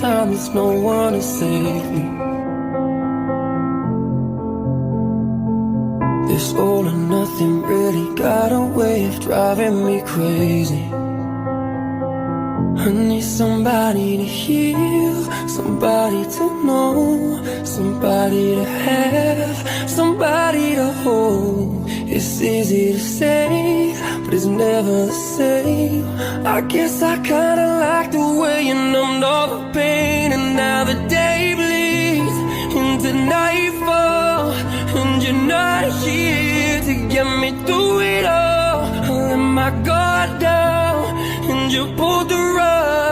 time there's no one to save me. This all or nothing really got a way of driving me crazy. I need somebody to heal, somebody to know, somebody to have, somebody to hold. It's easy to say, but it's never the same. I guess I kinda like the way you numbed all the pain. And now the day bleeds into nightfall, and you're not here to get me through it all. I let my guard down, and you pulled the rug.